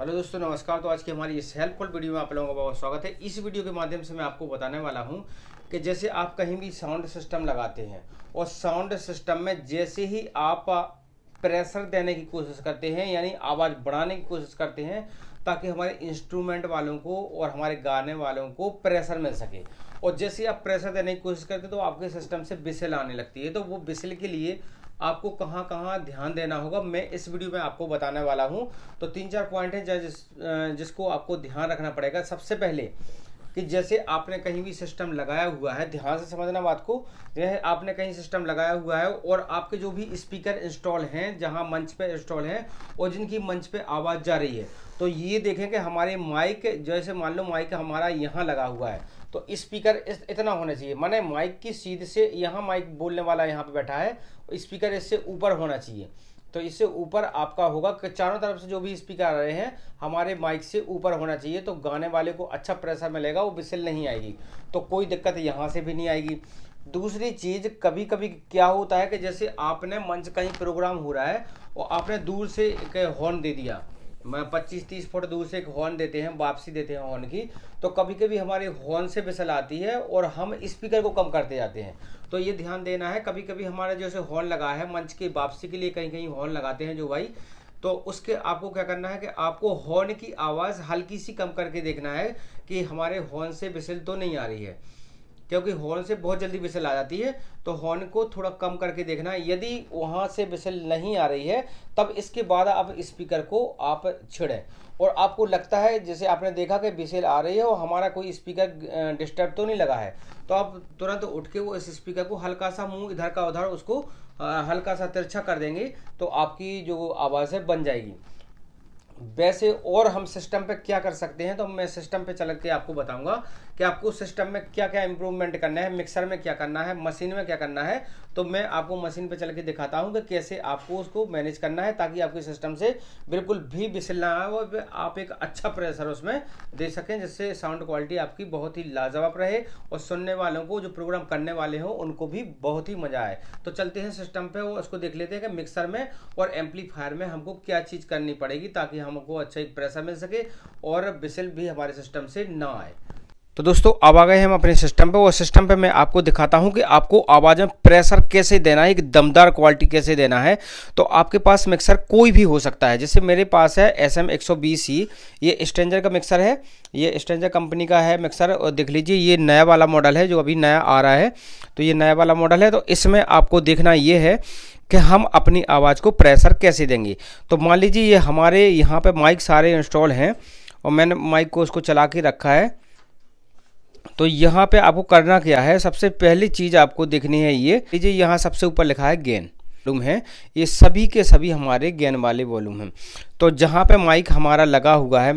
Hello दोस्तों, नमस्कार। तो आज की हमारी इस हेल्पफुल वीडियो में आप लोगों का बहुत स्वागत है। इस वीडियो के माध्यम से मैं आपको बताने वाला हूं कि जैसे आप कहीं भी साउंड सिस्टम लगाते हैं और साउंड सिस्टम में जैसे ही आप प्रेशर देने की कोशिश करते हैं, यानी आवाज़ बढ़ाने की कोशिश करते हैं ताकि हमारे इंस्ट्रूमेंट वालों को और हमारे गाने वालों को प्रेशर मिल सके, और जैसे ही आप प्रेशर देने की कोशिश करते हैं तो आपके सिस्टम से विसल आने लगती है। तो वो विसल के लिए आपको कहाँ कहाँ ध्यान देना होगा, मैं इस वीडियो में आपको बताने वाला हूँ। तो 3-4 पॉइंट हैं जिसको आपको ध्यान रखना पड़ेगा। सबसे पहले कि जैसे आपने कहीं भी सिस्टम लगाया हुआ है, ध्यान से समझना बात को। जैसे आपने कहीं सिस्टम लगाया हुआ है और आपके जो भी स्पीकर इंस्टॉल हैं, जहां मंच पे इंस्टॉल हैं और जिनकी मंच पे आवाज़ जा रही है, तो ये देखें कि हमारे माइक, जैसे मान लो माइक हमारा यहाँ लगा हुआ है तो स्पीकर इतना होना चाहिए, माने माइक की सीध से यहाँ माइक बोलने वाला यहाँ पे बैठा है, स्पीकर इससे ऊपर होना चाहिए। तो इससे ऊपर आपका होगा कि चारों तरफ से जो भी स्पीकर आ रहे हैं हमारे माइक से ऊपर होना चाहिए, तो गाने वाले को अच्छा प्रेशर मिलेगा, वो विसल नहीं आएगी, तो कोई दिक्कत यहाँ से भी नहीं आएगी। दूसरी चीज़, कभी कभी क्या होता है कि जैसे आपने मंच कहीं प्रोग्राम हो रहा है और आपने दूर से एक हॉर्न दे दिया, मैं 25-30 फुट दूर से एक हॉर्न देते हैं, वापसी देते हैं हॉर्न की, तो कभी कभी हमारे हॉर्न से विसल आती है और हम स्पीकर को कम करते जाते हैं। तो ये ध्यान देना है। कभी कभी हमारा जैसे हॉर्न लगा है मंच की वापसी के लिए, कहीं कहीं हॉर्न लगाते हैं जो भाई, तो उसके आपको क्या करना है कि आपको हॉर्न की आवाज़ हल्की सी कम करके देखना है कि हमारे हॉर्न से विसल तो नहीं आ रही है, क्योंकि हॉर्न से बहुत जल्दी विसल आ जाती है। तो हॉर्न को थोड़ा कम करके देखना है। यदि वहाँ से विसल नहीं आ रही है तब इसके बाद आप स्पीकर को आप छेड़ें और आपको लगता है जैसे आपने देखा कि विसल आ रही है और हमारा कोई स्पीकर डिस्टर्ब तो नहीं लगा है, तो आप तुरंत उठ के वो इस स्पीकर को हल्का सा मुंह इधर का उधर उसको हल्का सा तिरछा कर देंगे, तो आपकी जो आवाज़ है बन जाएगी। वैसे और हम सिस्टम पे क्या कर सकते हैं, तो मैं सिस्टम पे चल के आपको बताऊंगा कि आपको सिस्टम में क्या क्या इंप्रूवमेंट करना है, मिक्सर में क्या करना है, मशीन में क्या करना है। तो मैं आपको मशीन पे चल के दिखाता हूं कि कैसे आपको उसको मैनेज करना है ताकि आपके सिस्टम से बिल्कुल भी विसल ना आए और आप एक अच्छा प्रेशर उसमें दे सकें, जिससे साउंड क्वालिटी आपकी बहुत ही लाजवाब रहे और सुनने वालों को, जो प्रोग्राम करने वाले हों, उनको भी बहुत ही मजा आए। तो चलते हैं सिस्टम पे और उसको देख लेते हैं कि मिक्सर में और एम्पलीफायर में हमको क्या चीज़ करनी पड़ेगी ताकि हमको अच्छा एक प्रेशर मिल सके और विसल भी हमारे सिस्टम से ना आए। तो दोस्तों, अब आ गए हम अपने सिस्टम पे और सिस्टम पे मैं आपको दिखाता हूं कि आपको आवाज़ में प्रेशर कैसे देना है, एक दमदार क्वालिटी कैसे देना है। तो आपके पास मिक्सर कोई भी हो सकता है, जैसे मेरे पास है SM120C, ये स्ट्रेंजर का मिक्सर है, ये स्ट्रेंजर कंपनी का है मिक्सर, और देख लीजिए ये नया वाला मॉडल है जो अभी नया आ रहा है, तो ये नया वाला मॉडल है। तो इसमें आपको देखना ये है कि हम अपनी आवाज़ को प्रेशर कैसे देंगे। तो मान लीजिए ये हमारे यहाँ पे माइक सारे इंस्टॉल हैं और मैंने माइक को उसको चला के रखा है। तो यहाँ पे आपको करना क्या है, सबसे पहली चीज़ आपको देखनी है, ये लीजिए यहाँ सबसे ऊपर लिखा है गेन वॉल्यूम है, ये सभी के सभी हमारे गेन वाले वॉल्यूम हैं। तो जहाँ पे माइक हमारा लगा हुआ है,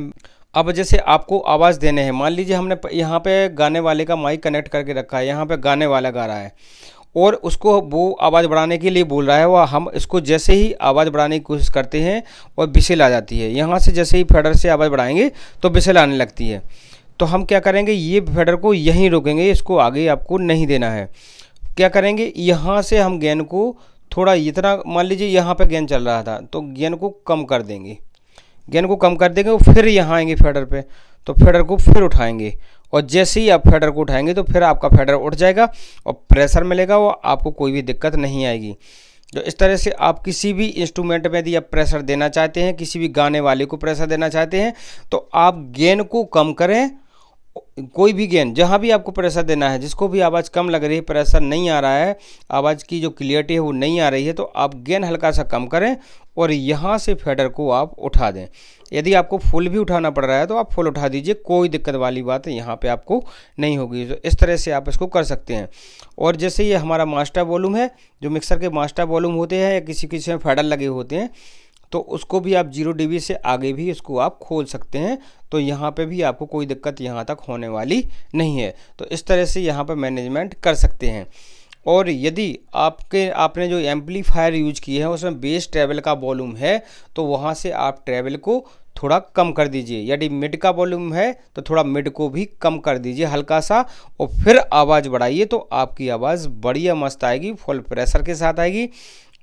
अब जैसे आपको आवाज़ देने हैं, मान लीजिए हमने यहाँ पे गाने वाले का माइक कनेक्ट करके रखा है, यहाँ पे गाने वाला गा रहा है और उसको वो आवाज़ बढ़ाने के लिए बोल रहा है, वो हम इसको जैसे ही आवाज़ बढ़ाने की कोशिश करते हैं और विसल आ जाती है। यहाँ से जैसे ही फेडर से आवाज़ बढ़ाएंगे तो विसल आने लगती है। तो हम क्या करेंगे, ये फेडर को यहीं रोकेंगे, इसको आगे आपको नहीं देना है। क्या करेंगे, यहाँ से हम गेन को थोड़ा इतना, मान लीजिए यहाँ पे गेन चल रहा था तो गेन को कम कर देंगे, गेन को कम कर देंगे और फिर यहाँ आएंगे फेडर पे, तो फेडर को फिर उठाएंगे और जैसे ही आप फेडर को उठाएंगे तो फिर आपका फेडर उठ जाएगा और प्रेशर मिलेगा, वो आपको कोई भी दिक्कत नहीं आएगी। तो इस तरह से आप किसी भी इंस्ट्रूमेंट में यदि आप प्रेशर देना चाहते हैं, किसी भी गाने वाले को प्रेशर देना चाहते हैं, तो आप गेन को कम करें, कोई भी गेन जहाँ भी आपको प्रेशर देना है, जिसको भी आवाज़ कम लग रही है, प्रेशर नहीं आ रहा है, आवाज़ की जो क्लियरिटी है वो नहीं आ रही है, तो आप गेन हल्का सा कम करें और यहाँ से फेडर को आप उठा दें। यदि आपको फुल भी उठाना पड़ रहा है तो आप फुल उठा दीजिए, कोई दिक्कत वाली बात यहाँ पे आपको नहीं होगी। तो इस तरह से आप इसको कर सकते हैं। और जैसे ये हमारा मास्टर वॉल्यूम है, जो मिक्सर के मास्टर वॉल्यूम होते हैं या किसी किसी में फेडर लगे होते हैं, तो उसको भी आप 0 dB से आगे भी इसको आप खोल सकते हैं, तो यहाँ पे भी आपको कोई दिक्कत यहाँ तक होने वाली नहीं है। तो इस तरह से यहाँ पे मैनेजमेंट कर सकते हैं। और यदि आपने जो एम्पलीफायर यूज किए हैं उसमें बेस ट्रेवल का वॉल्यूम है, तो वहाँ से आप ट्रेवल को थोड़ा कम कर दीजिए। यदि मिड का वॉल्यूम है तो थोड़ा मिड को भी कम कर दीजिए हल्का सा, और फिर आवाज़ बढ़ाइए तो आपकी आवाज़ बढ़िया मस्त आएगी, फुल प्रेशर के साथ आएगी।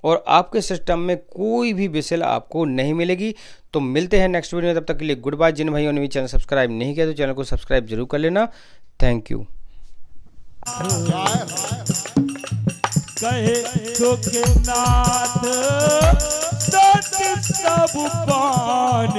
और आपके सिस्टम में कोई भी विशेल आपको नहीं मिलेगी। तो मिलते हैं नेक्स्ट वीडियो में, तब तक के लिए गुड बाय। जिन भाइयों ने भी चैनल सब्सक्राइब नहीं किया तो चैनल को सब्सक्राइब जरूर कर लेना। Thank you. कहे सुखनाथ सब पान